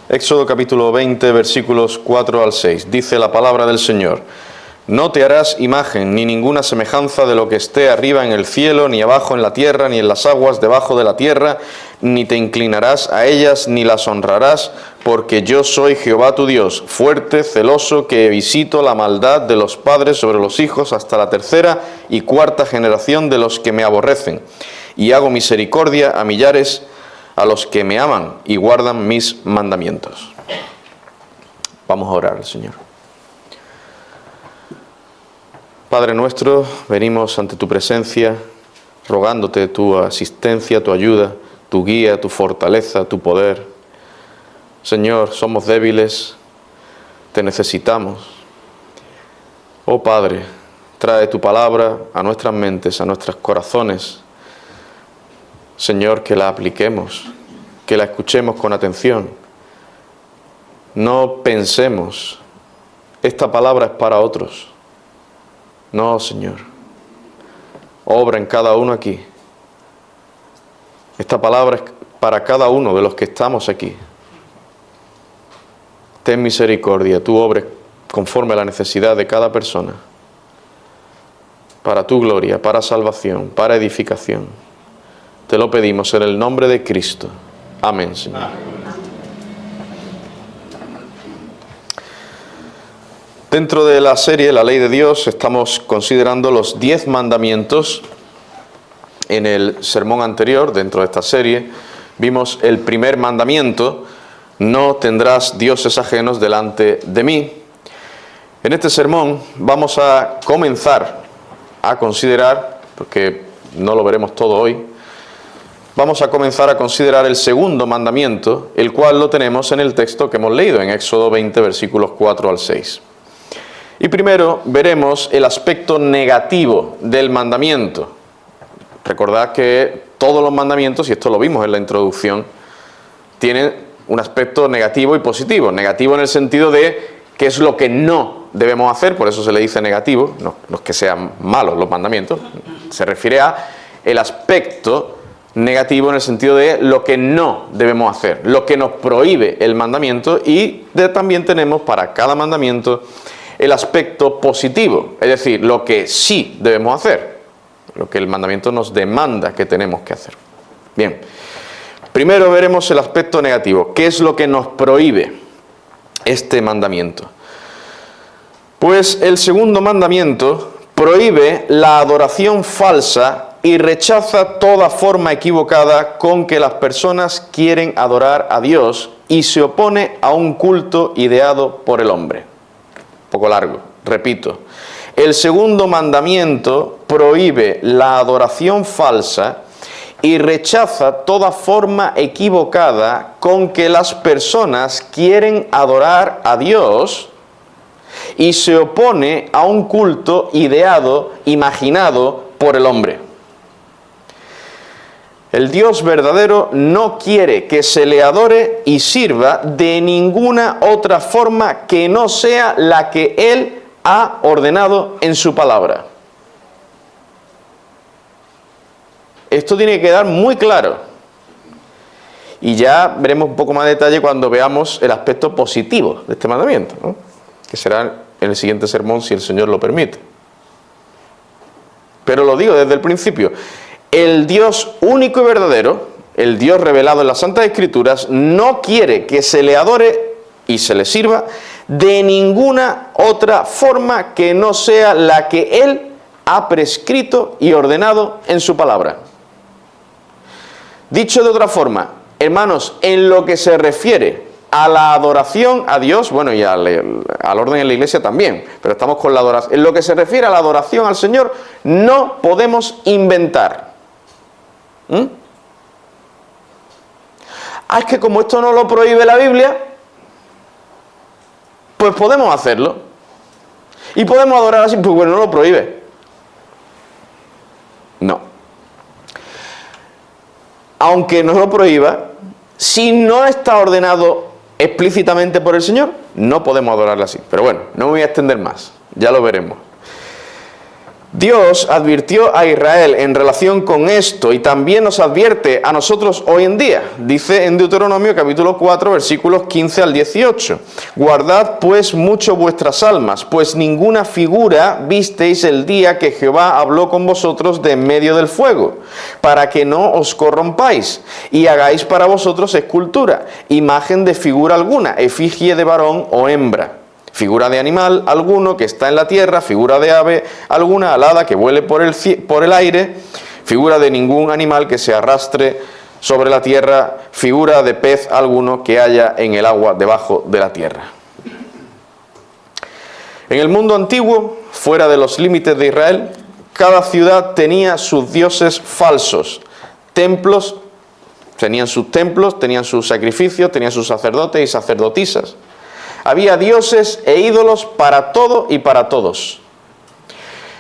Éxodo capítulo 20, versículos 4 al 6. Dice la palabra del Señor: No te harás imagen ni ninguna semejanza de lo que esté arriba en el cielo, ni abajo en la tierra, ni en las aguas debajo de la tierra, ni te inclinarás a ellas, ni las honrarás, porque yo soy Jehová tu Dios, fuerte, celoso, que visito la maldad de los padres sobre los hijos hasta la tercera y cuarta generación de los que me aborrecen, y hago misericordia a millares a los que me aman y guardan mis mandamientos. Vamos a orar al Señor. Padre nuestro, venimos ante tu presencia, rogándote tu asistencia, tu ayuda, tu guía, tu fortaleza, tu poder. Señor, somos débiles, te necesitamos. Oh Padre, trae tu palabra a nuestras mentes, a nuestros corazones. Señor, que la apliquemos, que la escuchemos con atención. No pensemos, esta palabra es para otros. No, Señor. Obra en cada uno aquí. Esta palabra es para cada uno de los que estamos aquí. Ten misericordia, tú obres conforme a la necesidad de cada persona. Para tu gloria, para salvación, para edificación. Te lo pedimos en el nombre de Cristo. Amén, Señor. Dentro de la serie La Ley de Dios estamos considerando los 10 mandamientos. En el sermón anterior, dentro de esta serie, vimos el primer mandamiento: no tendrás dioses ajenos delante de mí. En este sermón vamos a comenzar a considerar, porque no lo veremos todo hoy, vamos a comenzar a considerar el segundo mandamiento, el cual lo tenemos en el texto que hemos leído, en Éxodo 20, versículos 4 al 6. Y primero veremos el aspecto negativo del mandamiento. Recordad que todos los mandamientos, y esto lo vimos en la introducción, tienen un aspecto negativo y positivo. Negativo en el sentido de qué es lo que no debemos hacer, por eso se le dice negativo, no es que sean malos los mandamientos, se refiere a el aspecto negativo en el sentido de lo que no debemos hacer, lo que nos prohíbe el mandamiento, y también tenemos para cada mandamiento el aspecto positivo, es decir, lo que sí debemos hacer, lo que el mandamiento nos demanda que tenemos que hacer. Bien, primero veremos el aspecto negativo. ¿Qué es lo que nos prohíbe este mandamiento? Pues el segundo mandamiento prohíbe la adoración falsa y rechaza toda forma equivocada con que las personas quieren adorar a Dios, y se opone a un culto ideado por el hombre. Un poco largo, repito. El segundo mandamiento prohíbe la adoración falsa y rechaza toda forma equivocada con que las personas quieren adorar a Dios, y se opone a un culto ideado, imaginado por el hombre. El Dios verdadero no quiere que se le adore y sirva de ninguna otra forma que no sea la que Él ha ordenado en su palabra. Esto tiene que quedar muy claro. Y ya veremos un poco más de detalle cuando veamos el aspecto positivo de este mandamiento, ¿no? Que será en el siguiente sermón, si el Señor lo permite. Pero lo digo desde el principio. El Dios único y verdadero, el Dios revelado en las Santas Escrituras, no quiere que se le adore y se le sirva de ninguna otra forma que no sea la que Él ha prescrito y ordenado en su palabra. Dicho de otra forma, hermanos, en lo que se refiere a la adoración a Dios, bueno, y al orden en la iglesia también, pero estamos con la adoración. En lo que se refiere a la adoración al Señor, no podemos inventar. Es que como esto no lo prohíbe la Biblia, pues podemos hacerlo. Y podemos adorar así, pues bueno, no lo prohíbe. No. Aunque no lo prohíba, si no está ordenado explícitamente por el Señor, no podemos adorarle así. Pero bueno, no me voy a extender más, ya lo veremos. Dios advirtió a Israel en relación con esto y también nos advierte a nosotros hoy en día. Dice en Deuteronomio capítulo 4 versículos 15 al 18. Guardad pues mucho vuestras almas, pues ninguna figura visteis el día que Jehová habló con vosotros de en medio del fuego, para que no os corrompáis y hagáis para vosotros escultura, imagen de figura alguna, efigie de varón o hembra. Figura de animal alguno que está en la tierra, figura de ave alguna alada que vuele por el aire, figura de ningún animal que se arrastre sobre la tierra, figura de pez alguno que haya en el agua debajo de la tierra. En el mundo antiguo, fuera de los límites de Israel, cada ciudad tenía sus dioses falsos, templos, tenían sus templos, tenían sus sacrificios, tenían sus sacerdotes y sacerdotisas. Había dioses e ídolos para todo y para todos.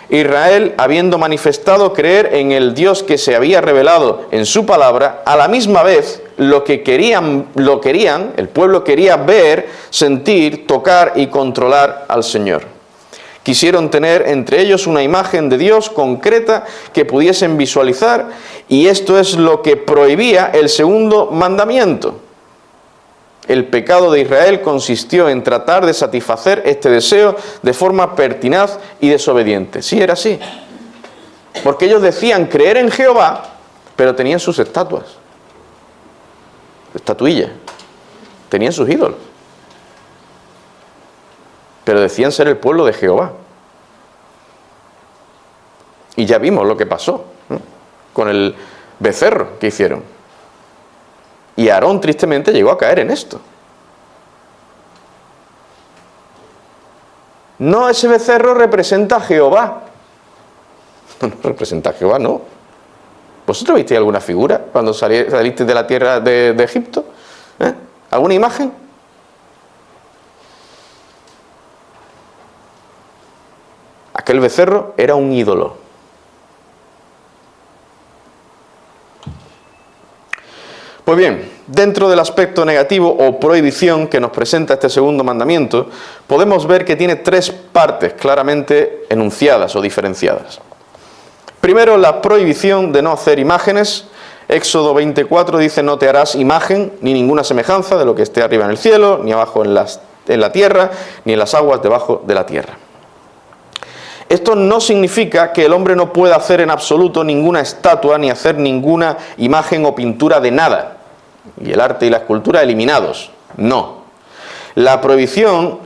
Israel, habiendo manifestado creer en el Dios que se había revelado en su palabra, a la misma vez lo querían, el pueblo quería ver, sentir, tocar y controlar al Señor. Quisieron tener entre ellos una imagen de Dios concreta que pudiesen visualizar, y esto es lo que prohibía el segundo mandamiento. El pecado de Israel consistió en tratar de satisfacer este deseo de forma pertinaz y desobediente. Sí, era así. Porque ellos decían creer en Jehová, pero tenían sus estatuas, estatuillas, tenían sus ídolos. Pero decían ser el pueblo de Jehová. Y ya vimos lo que pasó, ¿no?, con el becerro que hicieron. Y Aarón tristemente llegó a caer en esto. No, ese becerro representa a Jehová. No representa a Jehová, no. ¿Vosotros visteis alguna figura cuando salisteis de la tierra de Egipto? ¿Alguna imagen? Aquel becerro era un ídolo. Pues bien, dentro del aspecto negativo o prohibición que nos presenta este segundo mandamiento, podemos ver que tiene tres partes claramente enunciadas o diferenciadas. Primero, la prohibición de no hacer imágenes. Éxodo 24 dice: no te harás imagen ni ninguna semejanza de lo que esté arriba en el cielo, ni abajo en la tierra, ni en las aguas debajo de la tierra. Esto no significa que el hombre no pueda hacer en absoluto ninguna estatua, ni hacer ninguna imagen o pintura de nada, y el arte y la escultura eliminados. No. La prohibición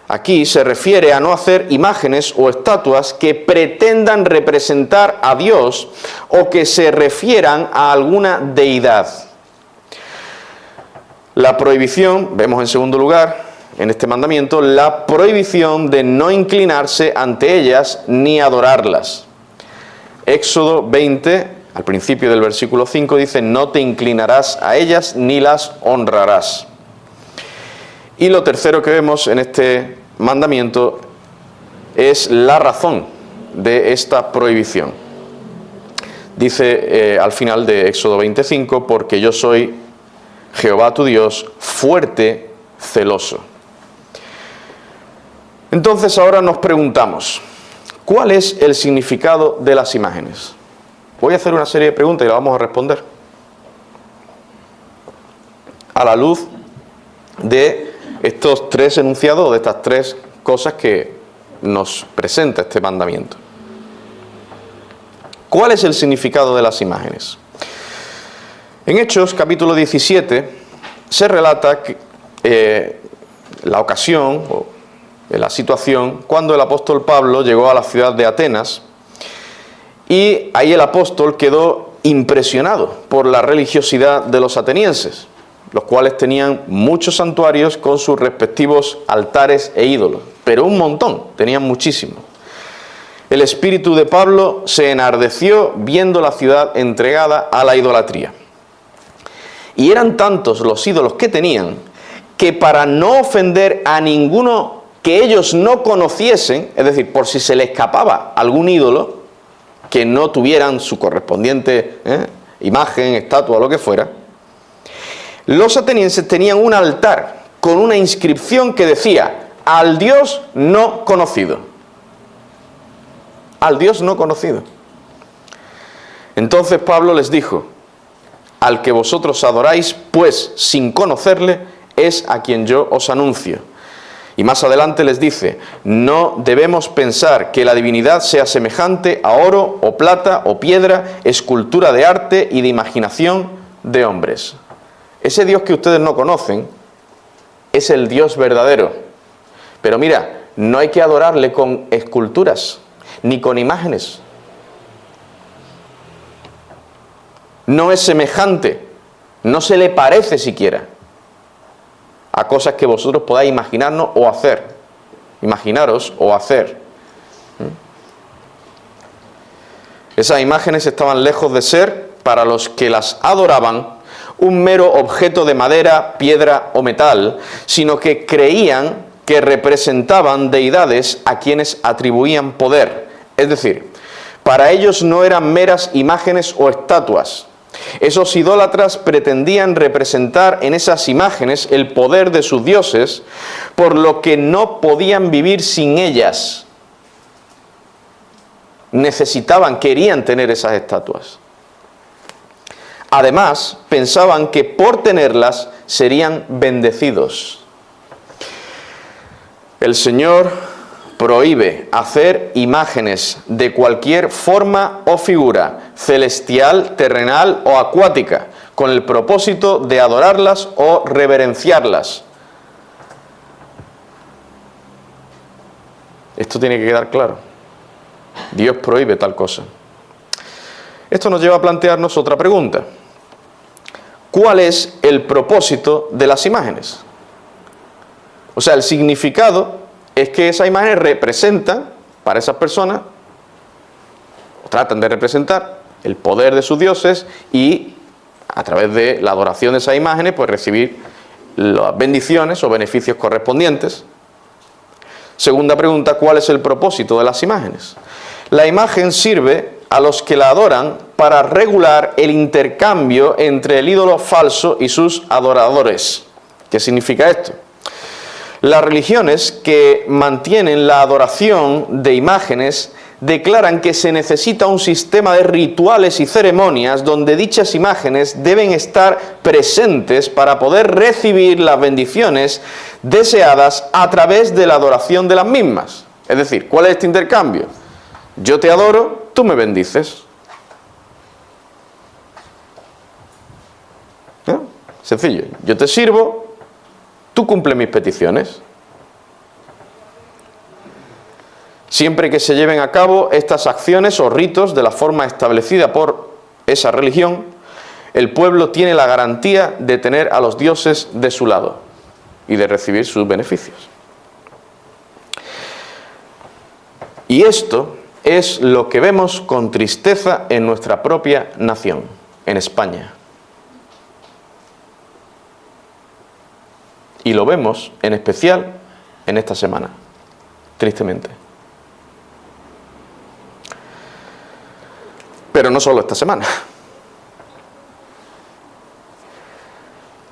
aquí se refiere a no hacer imágenes o estatuas que pretendan representar a Dios o que se refieran a alguna deidad. La prohibición, vemos en segundo lugar, en este mandamiento, la prohibición de no inclinarse ante ellas ni adorarlas. Éxodo 20, al principio del versículo 5, dice: no te inclinarás a ellas ni las honrarás. Y lo tercero que vemos en este mandamiento es la razón de esta prohibición. Dice al final de Éxodo 25: porque yo soy Jehová tu Dios, fuerte, celoso. Entonces ahora nos preguntamos, ¿cuál es el significado de las imágenes? Voy a hacer una serie de preguntas y las vamos a responder a la luz de estos tres enunciados, de estas tres cosas que nos presenta este mandamiento. ¿Cuál es el significado de las imágenes? En Hechos capítulo 17 se relata la ocasión o la situación cuando el apóstol Pablo llegó a la ciudad de Atenas, y ahí el apóstol quedó impresionado por la religiosidad de los atenienses, los cuales tenían muchos santuarios con sus respectivos altares e ídolos, pero un montón, tenían muchísimo. El espíritu de Pablo se enardeció viendo la ciudad entregada a la idolatría. Y eran tantos los ídolos que tenían, que para no ofender a ninguno que ellos no conociesen, es decir, por si se le escapaba algún ídolo que no tuvieran su correspondiente imagen, estatua o lo que fuera, los atenienses tenían un altar con una inscripción que decía: al Dios no conocido. al Dios no conocido. Entonces Pablo les dijo: al que vosotros adoráis, pues sin conocerle, es a quien yo os anuncio. Y más adelante les dice: no debemos pensar que la divinidad sea semejante a oro o plata o piedra, escultura de arte y de imaginación de hombres. Ese Dios que ustedes no conocen es el Dios verdadero. Pero mira, no hay que adorarle con esculturas ni con imágenes. No es semejante, no se le parece siquiera a cosas que vosotros podáis imaginarnos o hacer. Imaginaros o hacer. Esas imágenes estaban lejos de ser, para los que las adoraban, un mero objeto de madera, piedra o metal, sino que creían que representaban deidades a quienes atribuían poder. Es decir, para ellos no eran meras imágenes o estatuas. Esos idólatras pretendían representar en esas imágenes el poder de sus dioses, por lo que no podían vivir sin ellas. Querían tener esas estatuas. Además, pensaban que por tenerlas serían bendecidos. El Señor prohíbe hacer imágenes de cualquier forma o figura, celestial, terrenal o acuática, con el propósito de adorarlas o reverenciarlas. Esto tiene que quedar claro. Dios prohíbe tal cosa. Esto nos lleva a plantearnos otra pregunta. ¿Cuál es el propósito de las imágenes? O sea, el significado es que esas imágenes representan para esas personas, o tratan de representar el poder de sus dioses y a través de la adoración de esas imágenes pues recibir las bendiciones o beneficios correspondientes. Segunda pregunta: ¿cuál es el propósito de las imágenes? La imagen sirve a los que la adoran para regular el intercambio entre el ídolo falso y sus adoradores. ¿Qué significa esto? Las religiones que mantienen la adoración de imágenes declaran que se necesita un sistema de rituales y ceremonias donde dichas imágenes deben estar presentes para poder recibir las bendiciones deseadas a través de la adoración de las mismas. Es decir, ¿cuál es este intercambio? Yo te adoro, tú me bendices. ¿No? Sencillo. Yo te sirvo, tú cumples mis peticiones. Siempre que se lleven a cabo estas acciones o ritos de la forma establecida por esa religión, el pueblo tiene la garantía de tener a los dioses de su lado y de recibir sus beneficios. Y esto es lo que vemos con tristeza en nuestra propia nación, en España. Y lo vemos en especial en esta semana, tristemente. Pero no solo esta semana.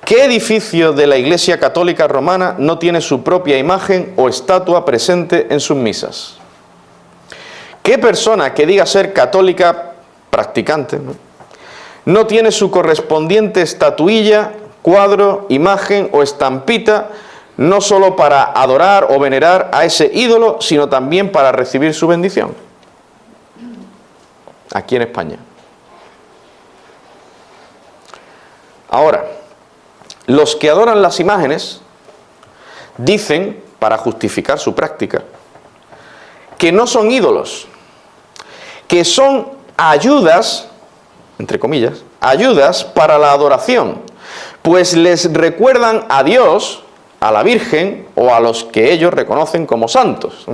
¿Qué edificio de la Iglesia Católica Romana no tiene su propia imagen o estatua presente en sus misas? ¿Qué persona que diga ser católica practicante no tiene su correspondiente estatuilla, cuadro, imagen o estampita, no solo para adorar o venerar a ese ídolo, sino también para recibir su bendición? Aquí en España. Ahora, los que adoran las imágenes dicen, para justificar su práctica, que no son ídolos, que son ayudas, entre comillas, ayudas para la adoración, pues les recuerdan a Dios, a la Virgen o a los que ellos reconocen como santos,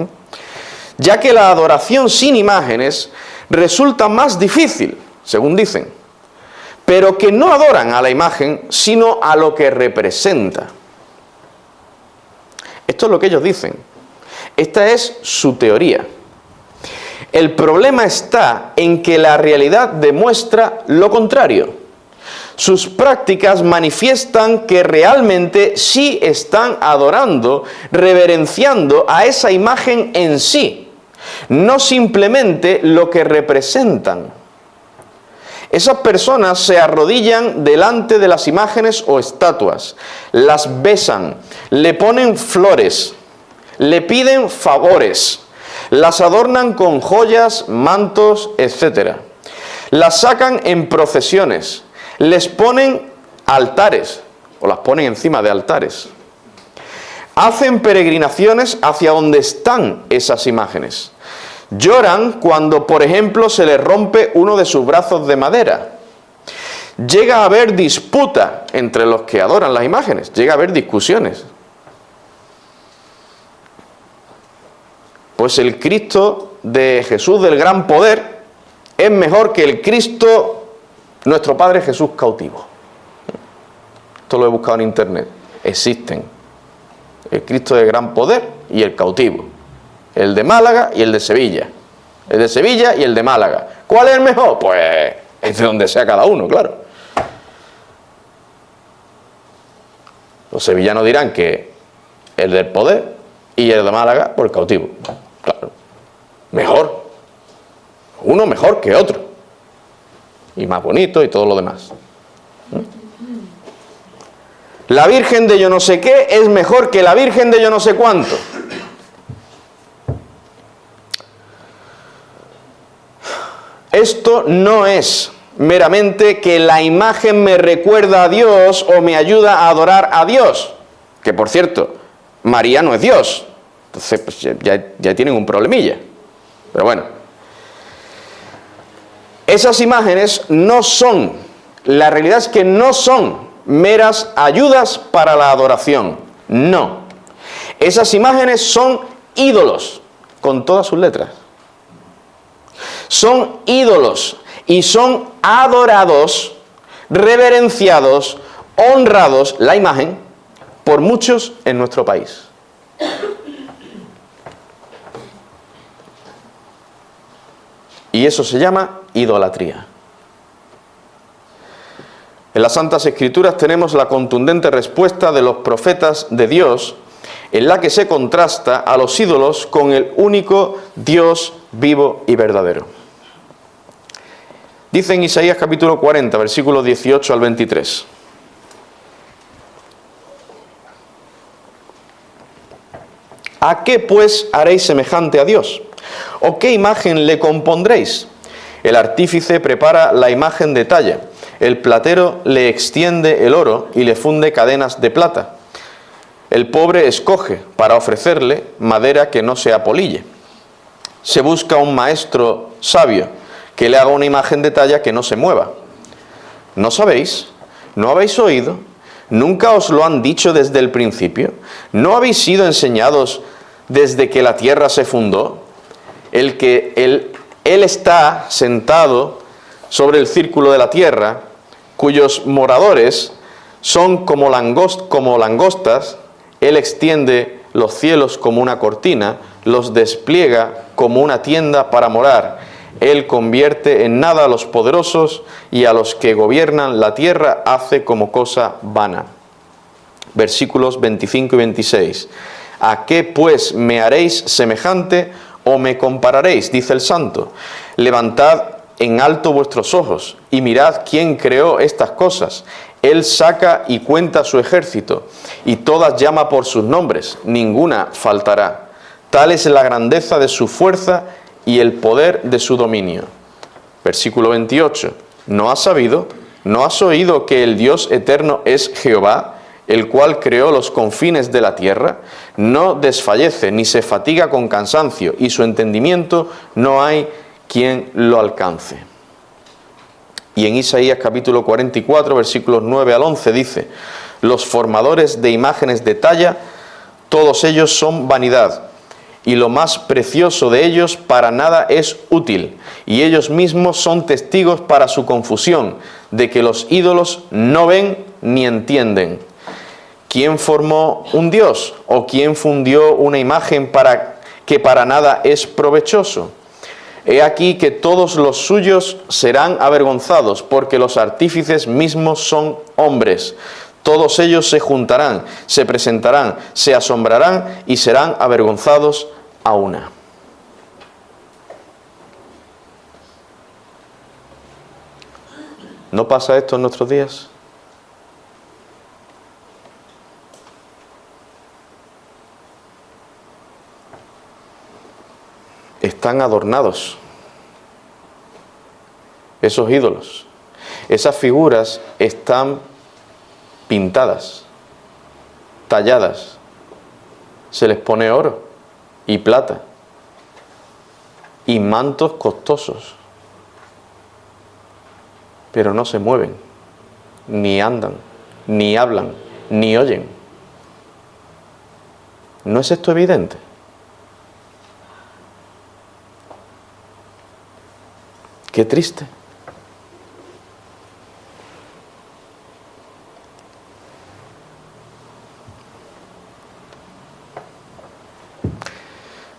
ya que la adoración sin imágenes resulta más difícil, según dicen, pero que no adoran a la imagen, sino a lo que representa. Esto es lo que ellos dicen. Esta es su teoría. El problema está en que la realidad demuestra lo contrario. Sus prácticas manifiestan que realmente sí están adorando, reverenciando a esa imagen en sí. no simplemente lo que representan. Esas personas se arrodillan delante de las imágenes o estatuas, las besan, le ponen flores, le piden favores, las adornan con joyas, mantos, etc. Las sacan en procesiones, les ponen altares o las ponen encima de altares. Hacen peregrinaciones hacia donde están esas imágenes. Lloran cuando, por ejemplo, se les rompe uno de sus brazos de madera. Llega a haber disputa entre los que adoran las imágenes, llega a haber discusiones. Pues el Cristo de Jesús del gran poder es mejor que el Cristo, nuestro Padre Jesús cautivo. Esto lo he buscado en internet. Existen el Cristo de gran poder y el cautivo. El de Málaga y el de Sevilla. El de Sevilla y el de Málaga. ¿Cuál es el mejor? Pues es de donde sea cada uno, claro. Los sevillanos dirán que el del poder y el de Málaga por el cautivo. Claro. Mejor. Uno mejor que otro. Y más bonito y todo lo demás. La Virgen de yo no sé qué es mejor que la Virgen de yo no sé cuánto. Esto no es meramente que la imagen me recuerda a Dios o me ayuda a adorar a Dios. Que por cierto, María no es Dios. Entonces pues ya tienen un problemilla. Pero bueno. Esas imágenes no son, la realidad es que no son meras ayudas para la adoración. No. Esas imágenes son ídolos, con todas sus letras. Son ídolos y son adorados, reverenciados, honrados, la imagen, por muchos en nuestro país. Y eso se llama idolatría. En las Santas Escrituras tenemos la contundente respuesta de los profetas de Dios, en la que se contrasta a los ídolos con el único Dios vivo y verdadero. Dice en Isaías capítulo 40, versículos 18 al 23. ¿A qué pues haréis semejante a Dios? ¿O qué imagen le compondréis? El artífice prepara la imagen de talla, el platero le extiende el oro y le funde cadenas de plata. El pobre escoge para ofrecerle madera que no se apolille. Se busca un maestro sabio que le haga una imagen de talla que no se mueva. ¿No sabéis? ¿No habéis oído? ¿Nunca os lo han dicho desde el principio? ¿No habéis sido enseñados desde que la tierra se fundó? Él está sentado sobre el círculo de la tierra, cuyos moradores son como langostas. Él extiende los cielos como una cortina, los despliega como una tienda para morar. Él convierte en nada a los poderosos y a los que gobiernan la tierra hace como cosa vana. Versículos 25 y 26. ¿A qué pues me haréis semejante o me compararéis? Dice el santo. Levantad en alto vuestros ojos y mirad quién creó estas cosas. Él saca y cuenta su ejército, y todas llama por sus nombres, ninguna faltará. Tal es la grandeza de su fuerza y el poder de su dominio. Versículo 28. ¿No has sabido? ¿No has oído que el Dios eterno es Jehová, el cual creó los confines de la tierra? No desfallece ni se fatiga con cansancio, y su entendimiento no hay quien lo alcance. Y en Isaías capítulo 44, versículos 9 al 11 dice: los formadores de imágenes de talla, todos ellos son vanidad, y lo más precioso de ellos para nada es útil, y ellos mismos son testigos para su confusión, de que los ídolos no ven ni entienden. ¿Quién formó un dios? ¿O quién fundió una imagen que para nada es provechoso? He aquí que todos los suyos serán avergonzados, porque los artífices mismos son hombres. Todos ellos se juntarán, se presentarán, se asombrarán y serán avergonzados a una. ¿No pasa esto en nuestros días? Están adornados esos ídolos. Esas figuras están pintadas, talladas. Se les pone oro y plata y mantos costosos. Pero no se mueven, ni andan, ni hablan, ni oyen. ¿No es esto evidente? Qué triste.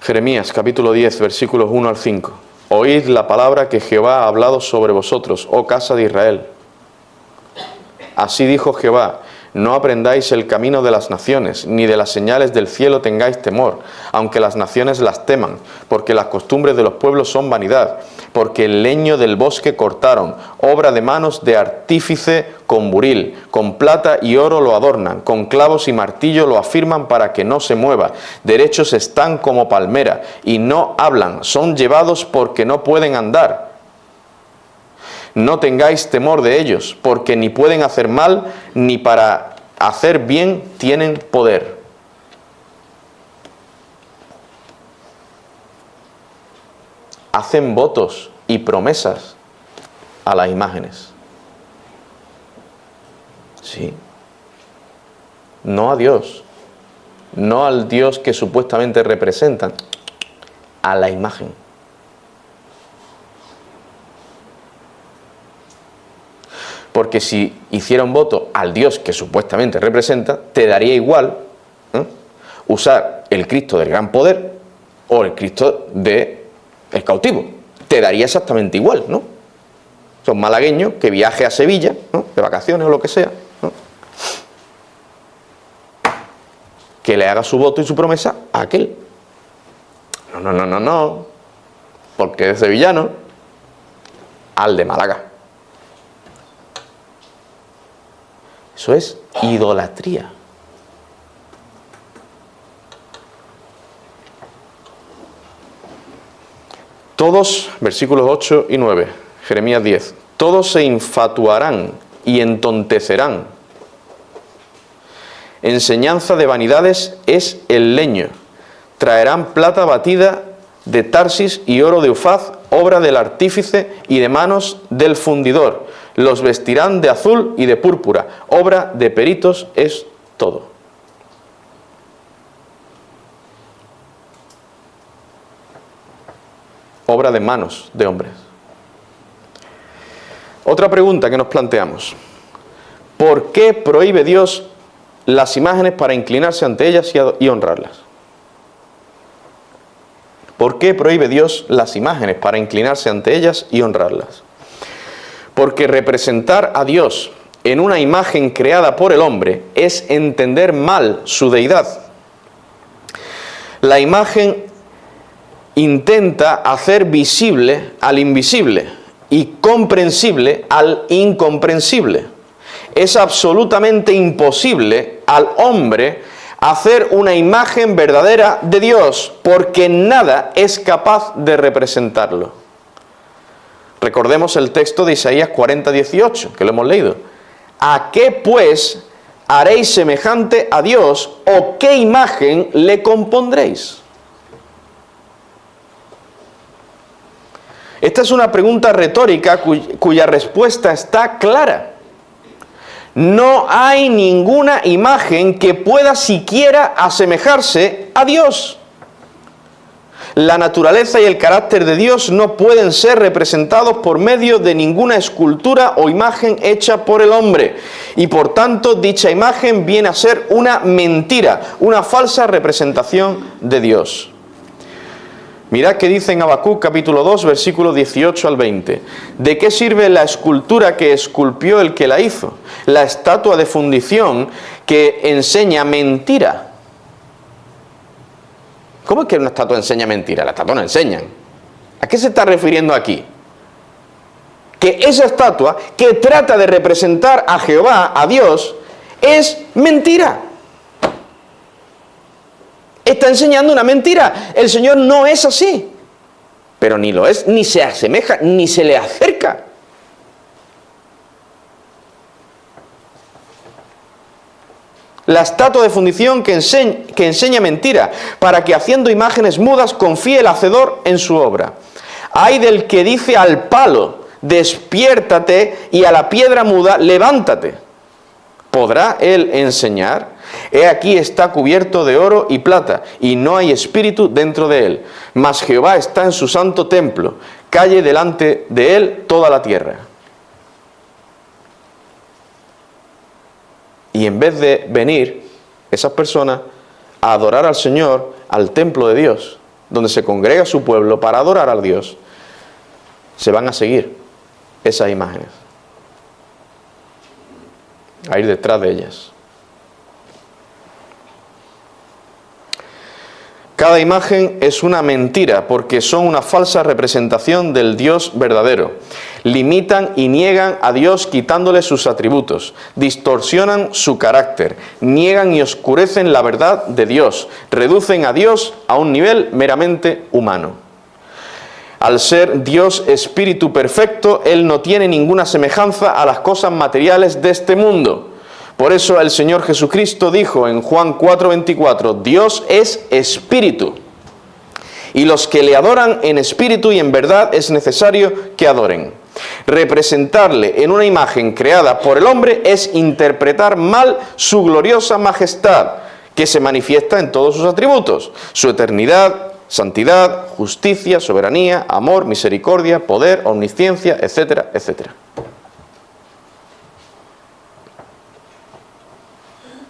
Jeremías capítulo 10, versículos 1 al 5. Oíd la palabra que Jehová ha hablado sobre vosotros, oh casa de Israel. Así dijo Jehová: no aprendáis el camino de las naciones, ni de las señales del cielo tengáis temor, aunque las naciones las teman, porque las costumbres de los pueblos son vanidad, porque el leño del bosque cortaron, obra de manos de artífice con buril, con plata y oro lo adornan, con clavos y martillo lo afirman para que no se mueva, derechos están como palmera, y no hablan, son llevados porque no pueden andar. No tengáis temor de ellos, porque ni pueden hacer mal, ni para hacer bien tienen poder. Hacen votos y promesas a las imágenes. Sí. No a Dios. No al Dios que supuestamente representan. A la imagen. Porque si hiciera un voto al Dios que supuestamente representa, te daría igual usar el Cristo del gran poder o el Cristo del cautivo. Te daría exactamente igual, ¿no? Son malagueños que viaje a Sevilla, ¿no?, de vacaciones o lo que sea, ¿no?, que le haga su voto y su promesa a aquel. No, porque es sevillano, al de Málaga. Eso es idolatría. Todos, versículos 8 y 9, Jeremías 10, todos se infatuarán y entontecerán. Enseñanza de vanidades es el leño. Traerán plata batida de Tarsis y oro de Ufaz, obra del artífice y de manos del fundidor. Los vestirán de azul y de púrpura. Obra de peritos es todo. Obra de manos de hombres. Otra pregunta que nos planteamos. ¿Por qué prohíbe Dios las imágenes para inclinarse ante ellas y honrarlas? ¿Por qué prohíbe Dios las imágenes para inclinarse ante ellas y honrarlas? Porque representar a Dios en una imagen creada por el hombre es entender mal su deidad. La imagen intenta hacer visible al invisible y comprensible al incomprensible. Es absolutamente imposible al hombre hacer una imagen verdadera de Dios, porque nada es capaz de representarlo. Recordemos el texto de Isaías 40:18, que lo hemos leído. ¿A qué pues haréis semejante a Dios, o qué imagen le compondréis? Esta es una pregunta retórica cuya respuesta está clara. No hay ninguna imagen que pueda siquiera asemejarse a Dios. La naturaleza y el carácter de Dios no pueden ser representados por medio de ninguna escultura o imagen hecha por el hombre. Y por tanto, dicha imagen viene a ser una mentira, una falsa representación de Dios. Mirad qué dice en Habacuc capítulo 2, versículos 18 al 20. ¿De qué sirve la escultura que esculpió el que la hizo? La estatua de fundición que enseña mentira. ¿Cómo es que una estatua enseña mentira? La estatua no enseñan. ¿A qué se está refiriendo aquí? que esa estatua que trata de representar a Jehová, a Dios, es mentira. Está enseñando una mentira. El Señor no es así. Pero ni lo es, ni se asemeja, ni se le acerca. La estatua de fundición que enseña mentira, para que haciendo imágenes mudas confíe el hacedor en su obra. Ay del que dice al palo, despiértate, y a la piedra muda, levántate. ¿Podrá él enseñar? He aquí está cubierto de oro y plata, y no hay espíritu dentro de él. Mas Jehová está en su santo templo, calle delante de él toda la tierra. Y en vez de venir esas personas a adorar al Señor, al templo de Dios, donde se congrega su pueblo para adorar a Dios, se van a seguir esas imágenes, a ir detrás de ellas. Cada imagen es una mentira porque son una falsa representación del Dios verdadero. Limitan y niegan a Dios quitándole sus atributos, distorsionan su carácter, niegan y oscurecen la verdad de Dios, reducen a Dios a un nivel meramente humano. Al ser Dios espíritu perfecto, Él no tiene ninguna semejanza a las cosas materiales de este mundo. Por eso el Señor Jesucristo dijo en Juan 4:24, Dios es espíritu, y los que le adoran en espíritu y en verdad es necesario que adoren. Representarle en una imagen creada por el hombre es interpretar mal su gloriosa majestad, que se manifiesta en todos sus atributos, su eternidad, santidad, justicia, soberanía, amor, misericordia, poder, omnisciencia, etcétera, etcétera.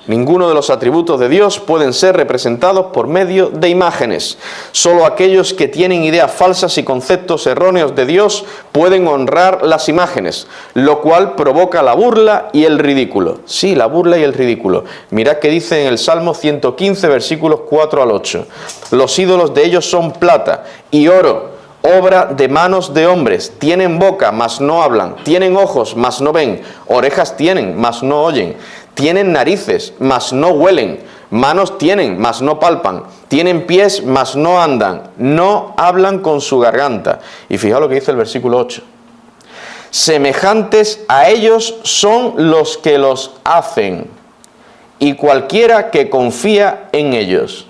Ninguno de los atributos de Dios pueden ser representados por medio de imágenes. Solo aquellos que tienen ideas falsas y conceptos erróneos de Dios pueden honrar las imágenes, lo cual provoca la burla y el ridículo. Sí, la burla y el ridículo. Mirad que dice en el Salmo 115, versículos 4 al 8. Los ídolos de ellos son plata y oro, obra de manos de hombres. Tienen boca, mas no hablan. Tienen ojos, mas no ven. Orejas tienen, mas no oyen. Tienen narices, mas no huelen. Manos tienen, mas no palpan. Tienen pies, mas no andan. No hablan con su garganta. Y fijaos lo que dice el versículo 8. Semejantes a ellos son los que los hacen, y cualquiera que confía en ellos.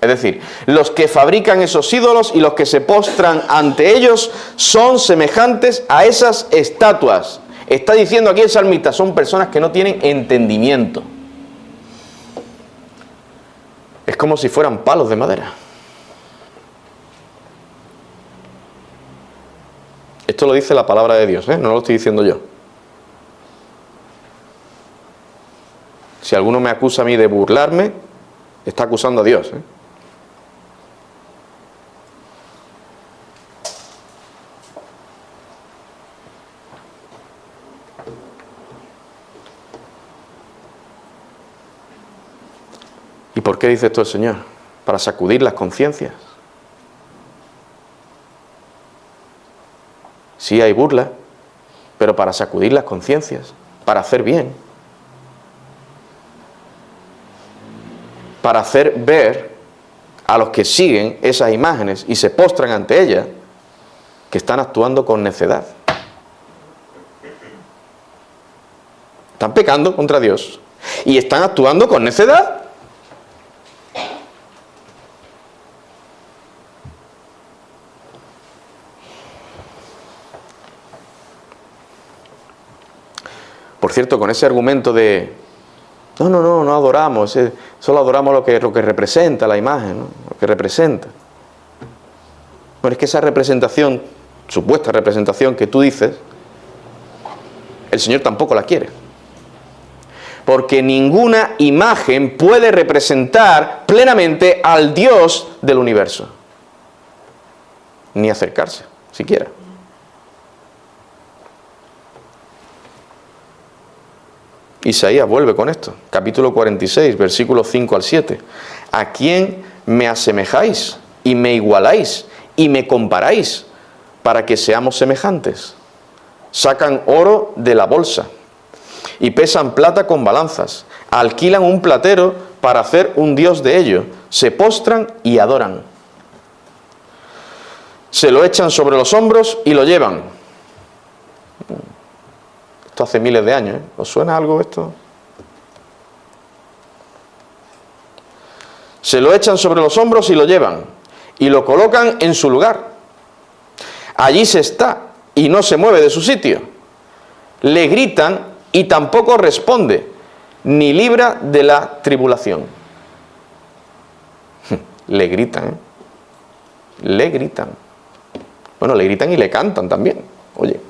Es decir, los que fabrican esos ídolos y los que se postran ante ellos son semejantes a esas estatuas. Está diciendo aquí el salmista, son personas que no tienen entendimiento. Es como si fueran palos de madera. Esto lo dice la palabra de Dios, no lo estoy diciendo yo. Si alguno me acusa a mí de burlarme, está acusando a Dios. ¿Y por qué dice esto el Señor? Para sacudir las conciencias. Sí hay burla, pero para sacudir las conciencias, para hacer bien, para hacer ver a los que siguen esas imágenes y se postran ante ellas, que están actuando con necedad. Están pecando contra Dios y están actuando con necedad. Por cierto, con ese argumento de no adoramos, solo adoramos lo que representa la imagen, ¿no? Lo que representa. Bueno, es que esa representación, supuesta representación que tú dices, el Señor tampoco la quiere. Porque ninguna imagen puede representar plenamente al Dios del universo. Ni acercarse, siquiera. Isaías vuelve con esto, capítulo 46, versículos 5 al 7. ¿A quién me asemejáis y me igualáis y me comparáis para que seamos semejantes? sacan oro de la bolsa y pesan plata con balanzas, alquilan un platero para hacer un dios de ello, se postran y adoran. Se lo echan sobre los hombros y lo llevan. Esto hace miles de años, ¿eh? ¿Os suena algo esto? Se lo echan sobre los hombros y lo llevan, y lo colocan en su lugar. Allí se está, y no se mueve de su sitio. Le gritan y tampoco responde, ni libra de la tribulación. Le gritan, ¿eh? Le gritan. Bueno, le gritan y le cantan también. Oye.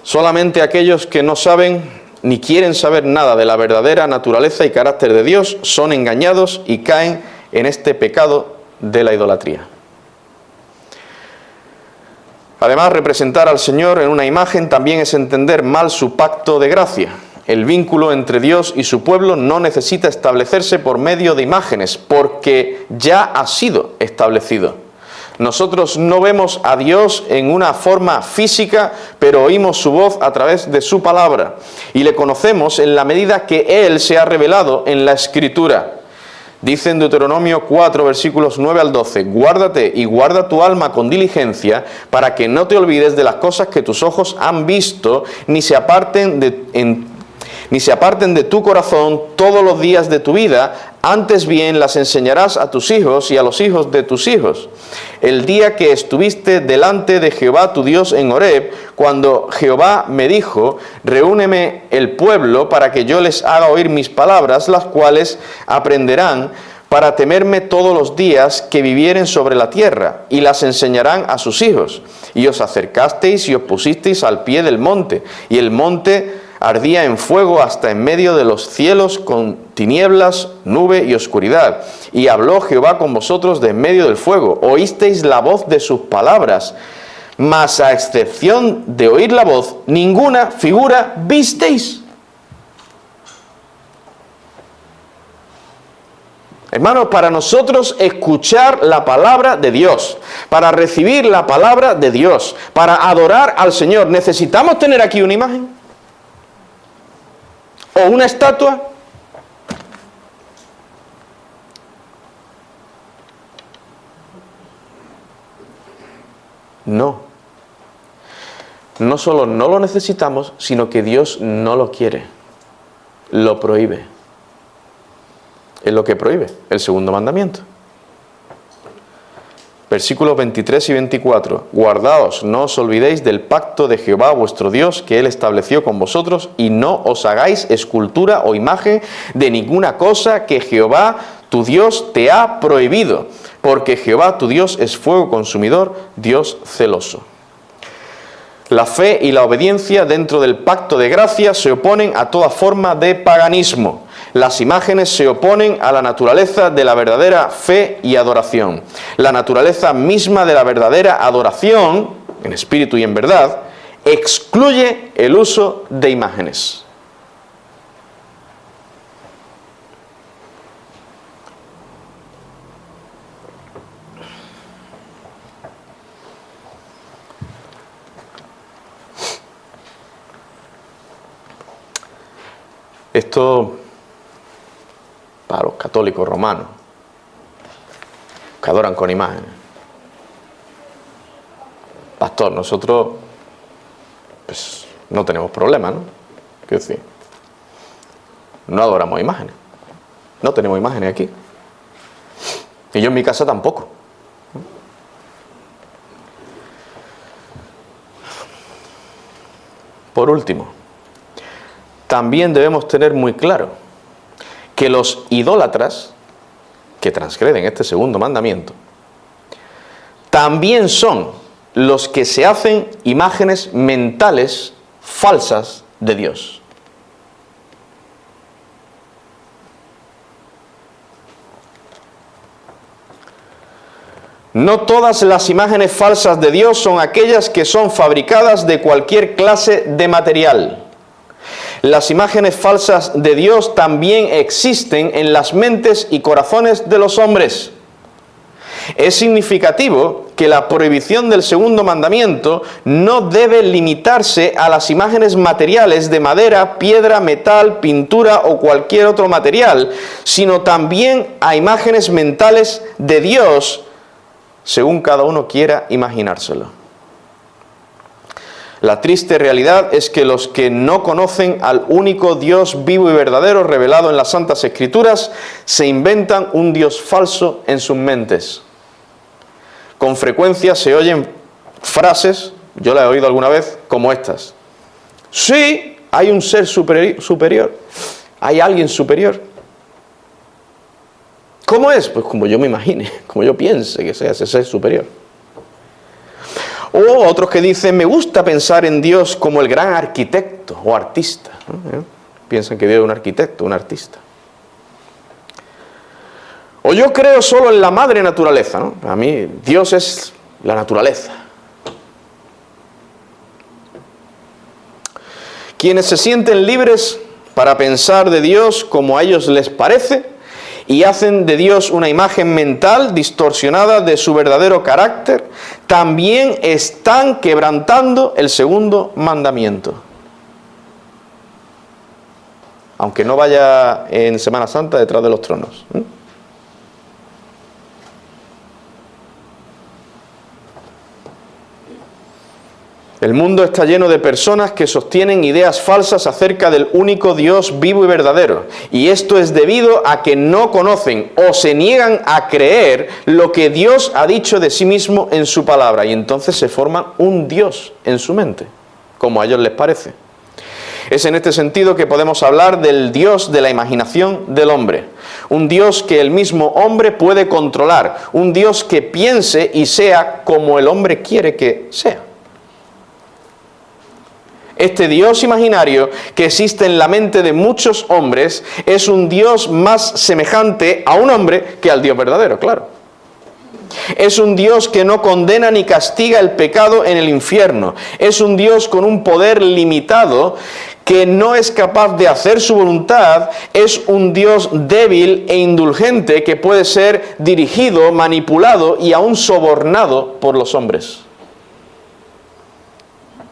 Solamente aquellos que no saben ni quieren saber nada de la verdadera naturaleza y carácter de Dios son engañados y caen en este pecado de la idolatría. Además, representar al Señor en una imagen también es entender mal su pacto de gracia. El vínculo entre Dios y su pueblo no necesita establecerse por medio de imágenes, porque ya ha sido establecido. Nosotros no vemos a Dios en una forma física, pero oímos su voz a través de su palabra, y le conocemos en la medida que Él se ha revelado en la Escritura. Dice en Deuteronomio 4, versículos 9 al 12, guárdate y guarda tu alma con diligencia, para que no te olvides de las cosas que tus ojos han visto, ni se aparten de tu corazón todos los días de tu vida, antes bien las enseñarás a tus hijos y a los hijos de tus hijos. El día que estuviste delante de Jehová tu Dios en Horeb, cuando Jehová me dijo, reúneme el pueblo para que yo les haga oír mis palabras, las cuales aprenderán para temerme todos los días que vivieren sobre la tierra, y las enseñarán a sus hijos. Y os acercasteis y os pusisteis al pie del monte, y el monte ardía en fuego hasta en medio de los cielos con tinieblas, nube y oscuridad. Y habló Jehová con vosotros de en medio del fuego. Oísteis la voz de sus palabras, mas a excepción de oír la voz, ninguna figura visteis. Hermanos, para nosotros escuchar la palabra de Dios, para recibir la palabra de Dios, para adorar al Señor, ¿necesitamos tener aquí una imagen? ¿O una estatua? No. No solo no lo necesitamos, sino que Dios no lo quiere. Lo prohíbe. Es lo que prohíbe el segundo mandamiento. Versículos 23 y 24. Guardaos, no os olvidéis del pacto de Jehová vuestro Dios, que Él estableció con vosotros, y no os hagáis escultura o imagen de ninguna cosa que Jehová tu Dios te ha prohibido, porque Jehová tu Dios es fuego consumidor, Dios celoso. La fe y la obediencia dentro del pacto de gracia se oponen a toda forma de paganismo. Las imágenes se oponen a la naturaleza de la verdadera fe y adoración. La naturaleza misma de la verdadera adoración, en espíritu y en verdad, excluye el uso de imágenes. Esto para los católicos romanos, que adoran con imágenes. Pastor, nosotros pues no tenemos problema, ¿no? Quiero decir, no adoramos imágenes. No tenemos imágenes aquí. Y yo en mi casa tampoco. Por último, también debemos tener muy claro que los idólatras que transgreden este segundo mandamiento también son los que se hacen imágenes mentales falsas de Dios. No todas las imágenes falsas de Dios son aquellas que son fabricadas de cualquier clase de material. Las imágenes falsas de Dios también existen en las mentes y corazones de los hombres. Es significativo que la prohibición del segundo mandamiento no debe limitarse a las imágenes materiales de madera, piedra, metal, pintura o cualquier otro material, sino también a imágenes mentales de Dios, según cada uno quiera imaginárselo. La triste realidad es que los que no conocen al único Dios vivo y verdadero revelado en las Santas Escrituras se inventan un Dios falso en sus mentes. Con frecuencia se oyen frases, yo las he oído alguna vez, como estas. Sí, hay un ser superior, hay alguien superior. ¿Cómo es? Pues como yo me imagine, como yo piense que sea ese ser superior. O otros que dicen, me gusta pensar en Dios como el gran arquitecto o artista, ¿no? Piensan que Dios es un arquitecto, un artista. O yo creo solo en la madre naturaleza, ¿no? Para mí Dios es la naturaleza. Quienes se sienten libres para pensar de Dios como a ellos les parece y hacen de Dios una imagen mental distorsionada de su verdadero carácter, también están quebrantando el segundo mandamiento. Aunque no vaya en Semana Santa detrás de los tronos. El mundo está lleno de personas que sostienen ideas falsas acerca del único Dios vivo y verdadero. Y esto es debido a que no conocen o se niegan a creer lo que Dios ha dicho de sí mismo en su palabra. Y entonces se forman un Dios en su mente, como a ellos les parece. Es en este sentido que podemos hablar del Dios de la imaginación del hombre. Un Dios que el mismo hombre puede controlar. Un Dios que piense y sea como el hombre quiere que sea. Este Dios imaginario que existe en la mente de muchos hombres es un Dios más semejante a un hombre que al Dios verdadero, claro. Es un Dios que no condena ni castiga el pecado en el infierno. Es un Dios con un poder limitado que no es capaz de hacer su voluntad. Es un Dios débil e indulgente que puede ser dirigido, manipulado y aún sobornado por los hombres.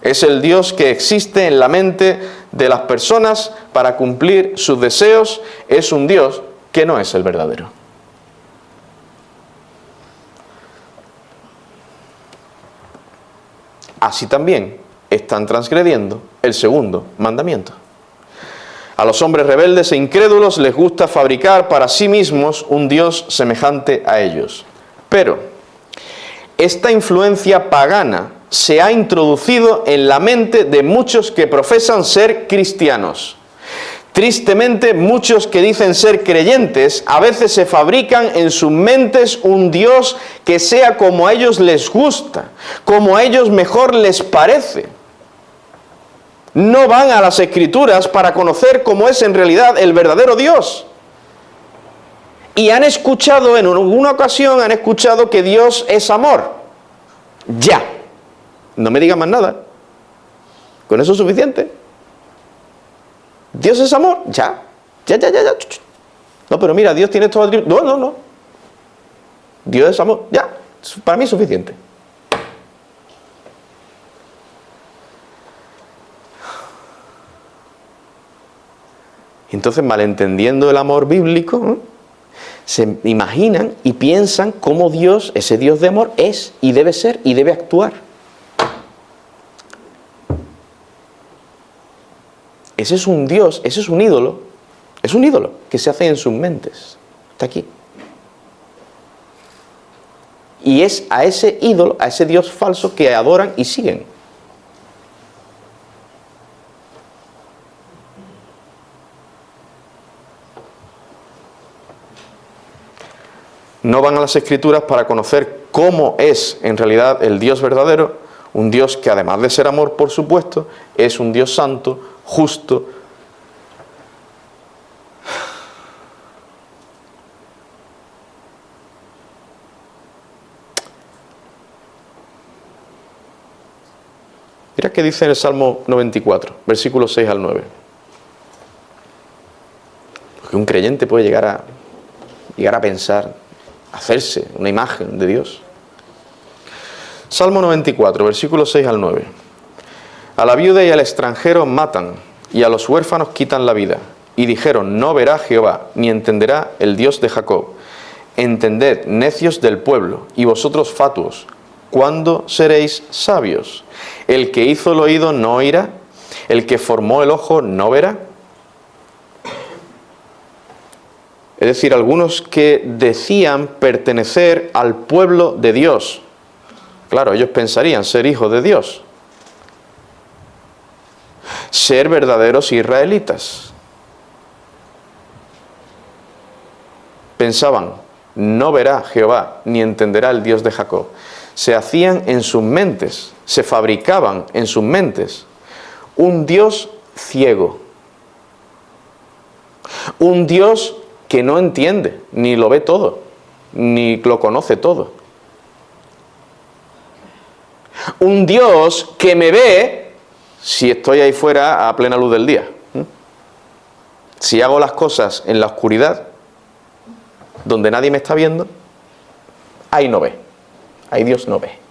Es el Dios que existe en la mente de las personas para cumplir sus deseos. Es un Dios que no es el verdadero. Así también están transgrediendo el segundo mandamiento. A los hombres rebeldes e incrédulos les gusta fabricar para sí mismos un Dios semejante a ellos. Pero esta influencia pagana se ha introducido en la mente de muchos que profesan ser cristianos. Tristemente, muchos que dicen ser creyentes a veces se fabrican en sus mentes un Dios que sea como a ellos les gusta, como a ellos mejor les parece. No van a las Escrituras para conocer cómo es en realidad el verdadero Dios. Y han escuchado, en alguna ocasión, que Dios es amor. Ya. No me digan más nada. Con eso es suficiente. Dios es amor. Ya. No, pero mira, Dios tiene estos atributos. No. Dios es amor. Ya. Para mí es suficiente. Entonces, malentendiendo el amor bíblico, se imaginan y piensan cómo Dios, ese Dios de amor, es y debe ser y debe actuar. Ese es un Dios, ese es un ídolo que se hace en sus mentes. Está aquí. Y es a ese ídolo, a ese Dios falso que adoran y siguen. No van a las Escrituras para conocer cómo es en realidad el Dios verdadero, un Dios que además de ser amor, por supuesto, es un Dios santo, justo. Mira qué dice en el Salmo 94, versículos 6 al 9. Porque un creyente puede llegar a pensar, hacerse una imagen de Dios. Salmo 94, versículos 6 al 9. A la viuda y al extranjero matan, y a los huérfanos quitan la vida. Y dijeron, no verá Jehová, ni entenderá el Dios de Jacob. Entended, necios del pueblo, y vosotros fatuos, ¿cuándo seréis sabios? El que hizo el oído no oirá, el que formó el ojo no verá. Es decir, algunos que decían pertenecer al pueblo de Dios. Claro, ellos pensarían ser hijos de Dios, ser verdaderos israelitas. Pensaban, no verá Jehová, ni entenderá el Dios de Jacob. Se hacían en sus mentes, se fabricaban en sus mentes un Dios ciego, un Dios que no entiende, ni lo ve todo, ni lo conoce todo. Un Dios que me ve si estoy ahí fuera a plena luz del día. Si hago las cosas en la oscuridad, donde nadie me está viendo, ahí no ve. Ahí Dios no ve.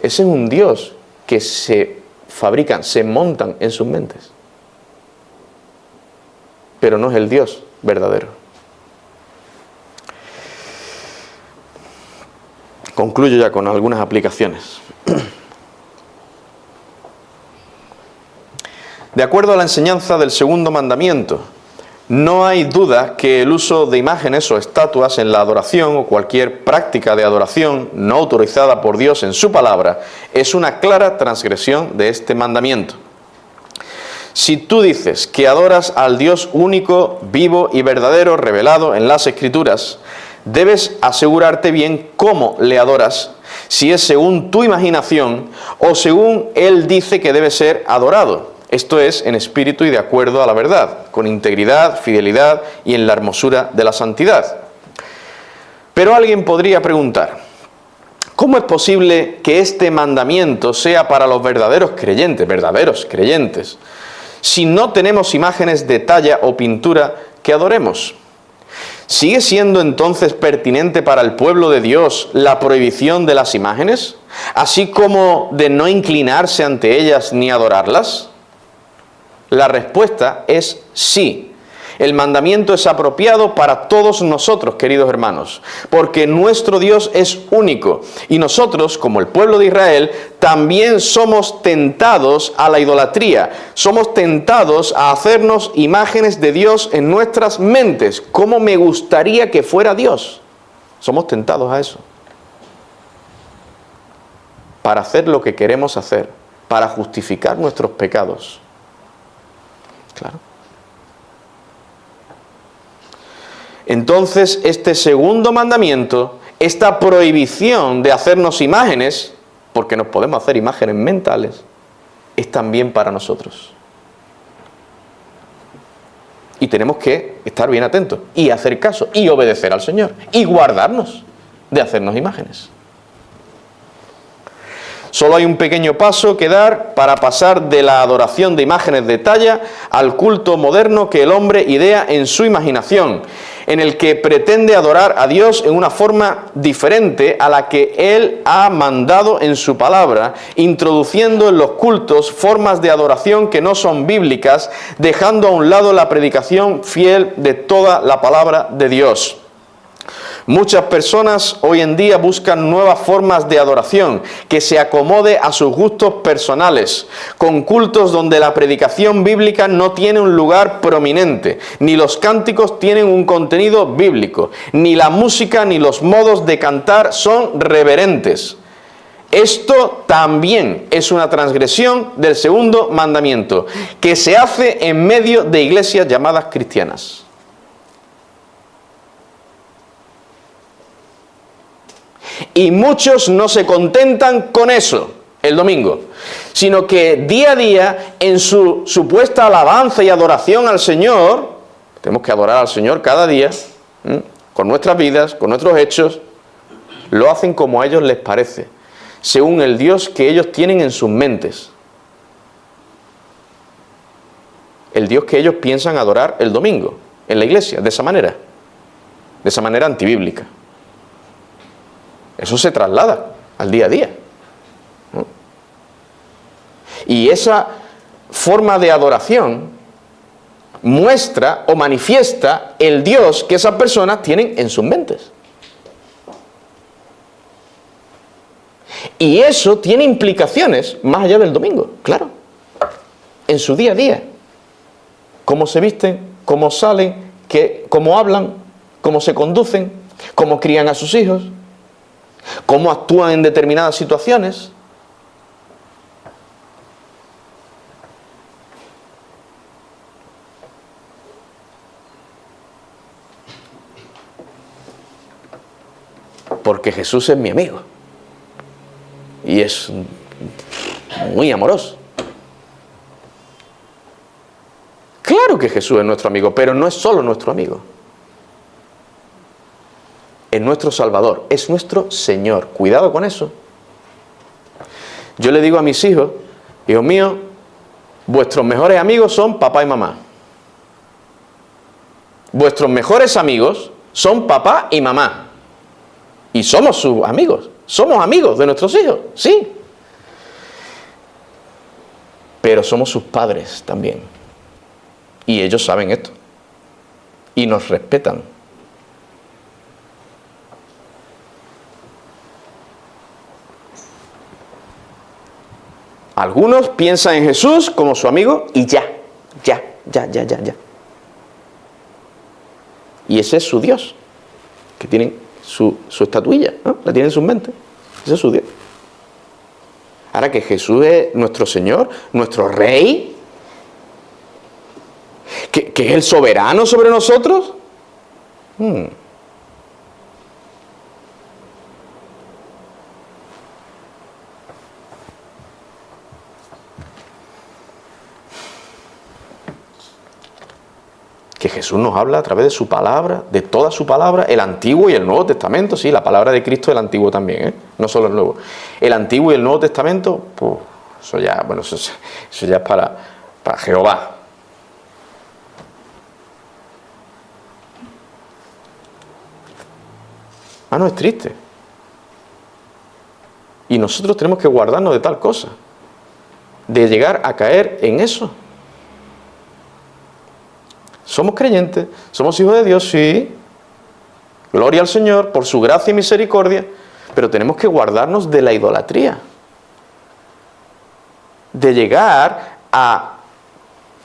Ese es un Dios que se fabrican, se montan en sus mentes. Pero no es el Dios verdadero. Concluyo ya con algunas aplicaciones. De acuerdo a la enseñanza del segundo mandamiento, no hay duda que el uso de imágenes o estatuas en la adoración o cualquier práctica de adoración no autorizada por Dios en su palabra es una clara transgresión de este mandamiento. Si tú dices que adoras al Dios único, vivo y verdadero revelado en las Escrituras, debes asegurarte bien cómo le adoras, si es según tu imaginación o según Él dice que debe ser adorado. Esto es, en espíritu y de acuerdo a la verdad, con integridad, fidelidad y en la hermosura de la santidad. Pero alguien podría preguntar, ¿cómo es posible que este mandamiento sea para los verdaderos creyentes, si no tenemos imágenes de talla o pintura que adoremos? ¿Sigue siendo entonces pertinente para el pueblo de Dios la prohibición de las imágenes, así como de no inclinarse ante ellas ni adorarlas? La respuesta es sí. El mandamiento es apropiado para todos nosotros, queridos hermanos, porque nuestro Dios es único y nosotros, como el pueblo de Israel, también somos tentados a la idolatría, somos tentados a hacernos imágenes de Dios en nuestras mentes. ¿Cómo me gustaría que fuera Dios? Somos tentados a eso. Para hacer lo que queremos hacer, para justificar nuestros pecados. Claro. Entonces, este segundo mandamiento, esta prohibición de hacernos imágenes, porque nos podemos hacer imágenes mentales, es también para nosotros. Y tenemos que estar bien atentos y hacer caso y obedecer al Señor y guardarnos de hacernos imágenes. Solo hay un pequeño paso que dar para pasar de la adoración de imágenes de talla al culto moderno que el hombre idea en su imaginación, en el que pretende adorar a Dios en una forma diferente a la que Él ha mandado en su palabra, introduciendo en los cultos formas de adoración que no son bíblicas, dejando a un lado la predicación fiel de toda la palabra de Dios. Muchas personas hoy en día buscan nuevas formas de adoración que se acomode a sus gustos personales, con cultos donde la predicación bíblica no tiene un lugar prominente, ni los cánticos tienen un contenido bíblico, ni la música ni los modos de cantar son reverentes. Esto también es una transgresión del segundo mandamiento, que se hace en medio de iglesias llamadas cristianas. Y muchos no se contentan con eso el domingo, sino que día a día en su supuesta alabanza y adoración al Señor, tenemos que adorar al Señor cada día, con nuestras vidas, con nuestros hechos, lo hacen como a ellos les parece, según el Dios que ellos tienen en sus mentes. El Dios que ellos piensan adorar el domingo, en la iglesia, de esa manera. de esa manera antibíblica. Eso se traslada al día a día, ¿no? Y esa forma de adoración muestra o manifiesta el Dios que esas personas tienen en sus mentes. Y eso tiene implicaciones más allá del domingo, claro, en su día a día. Cómo se visten, cómo salen, cómo hablan, cómo se conducen, cómo crían a sus hijos, cómo actúan en determinadas situaciones. Porque Jesús es mi amigo. Y es muy amoroso. Claro que Jesús es nuestro amigo, pero no es solo nuestro amigo. Es nuestro Salvador, es nuestro Señor. Cuidado con eso. Yo le digo a mis hijos, hijos míos, vuestros mejores amigos son papá y mamá. Vuestros mejores amigos son papá y mamá. Y somos sus amigos. Somos amigos de nuestros hijos, sí. Pero somos sus padres también. Y ellos saben esto. Y nos respetan. Algunos piensan en Jesús como su amigo y ya. Y ese es su Dios, que tienen su estatuilla, ¿no? La tienen en sus mentes. Ese es su Dios. Ahora que Jesús es nuestro Señor, nuestro Rey, que es el soberano sobre nosotros. Que Jesús nos habla a través de su palabra, de toda su palabra, el Antiguo y el Nuevo Testamento, sí, la palabra de Cristo es el Antiguo también, ¿eh? No solo el Nuevo. El Antiguo y el Nuevo Testamento, pues, eso ya es para Jehová. No, es triste. Y nosotros tenemos que guardarnos de tal cosa, de llegar a caer en eso. Somos creyentes, somos hijos de Dios, sí. Gloria al Señor por su gracia y misericordia, pero tenemos que guardarnos de la idolatría. De llegar a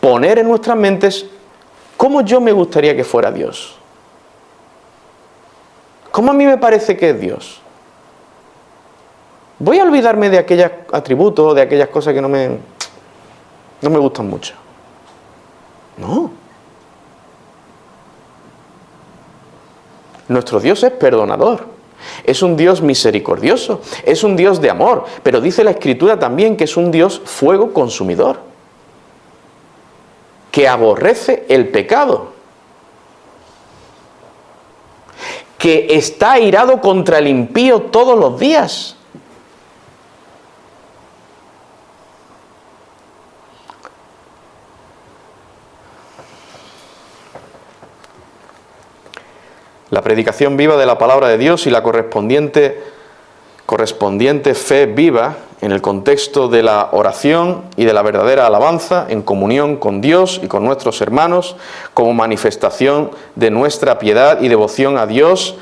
poner en nuestras mentes cómo yo me gustaría que fuera Dios. ¿Cómo a mí me parece que es Dios? Voy a olvidarme de aquellos atributos, de aquellas cosas que no me gustan mucho. No. Nuestro Dios es perdonador, es un Dios misericordioso, es un Dios de amor, pero dice la Escritura también que es un Dios fuego consumidor, que aborrece el pecado, que está airado contra el impío todos los días. La predicación viva de la palabra de Dios y la correspondiente fe viva en el contexto de la oración y de la verdadera alabanza en comunión con Dios y con nuestros hermanos como manifestación de nuestra piedad y devoción a Dios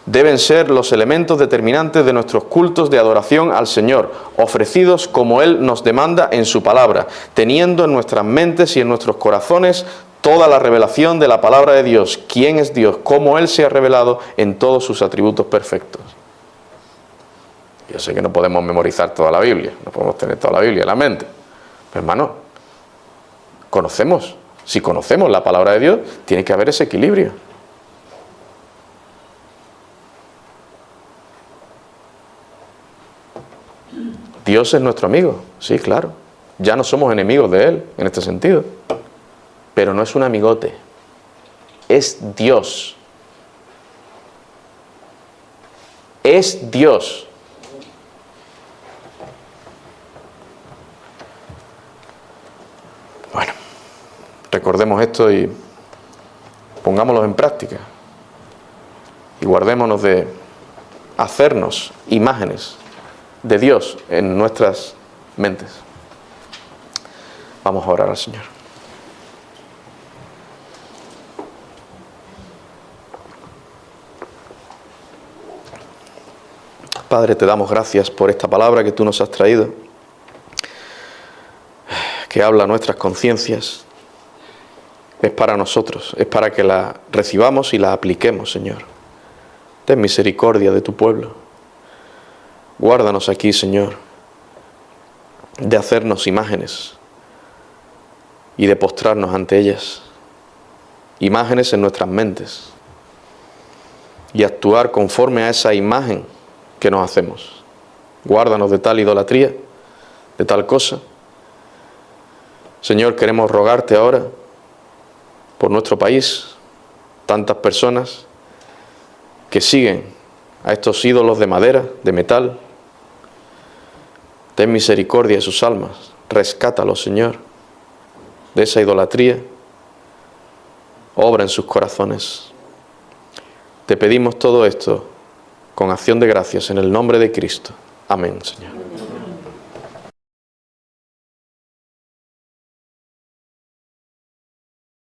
deben ser los elementos determinantes de nuestros cultos de adoración al Señor, ofrecidos como Él nos demanda en su palabra, teniendo en nuestras mentes y en nuestros corazones toda la revelación de la palabra de Dios, quién es Dios, cómo Él se ha revelado en todos sus atributos perfectos. Yo sé que no podemos memorizar toda la Biblia, no podemos tener toda la Biblia en la mente, pero hermano, si conocemos la palabra de Dios, tiene que haber ese equilibrio. Dios es nuestro amigo, sí, claro, ya no somos enemigos de Él en este sentido. Pero no es un amigote, es Dios. Es Dios. Bueno, recordemos esto y pongámoslo en práctica. y guardémonos de hacernos imágenes de Dios en nuestras mentes. Vamos a orar al Señor. Padre, te damos gracias por esta palabra que tú nos has traído, que habla a nuestras conciencias. Es para nosotros, es para que la recibamos y la apliquemos, Señor. Ten misericordia de tu pueblo. Guárdanos aquí, Señor, de hacernos imágenes y de postrarnos ante ellas. Imágenes en nuestras mentes. Y actuar conforme a esa imagen que nos hacemos. Guárdanos de tal idolatría, de tal cosa. Señor, queremos rogarte ahora por nuestro país, tantas personas que siguen a estos ídolos de madera, de metal. Ten misericordia de sus almas, rescátalos, Señor, de esa idolatría. Obra en sus corazones. Te pedimos todo esto con acción de gracias en el nombre de Cristo. Amén, Señor.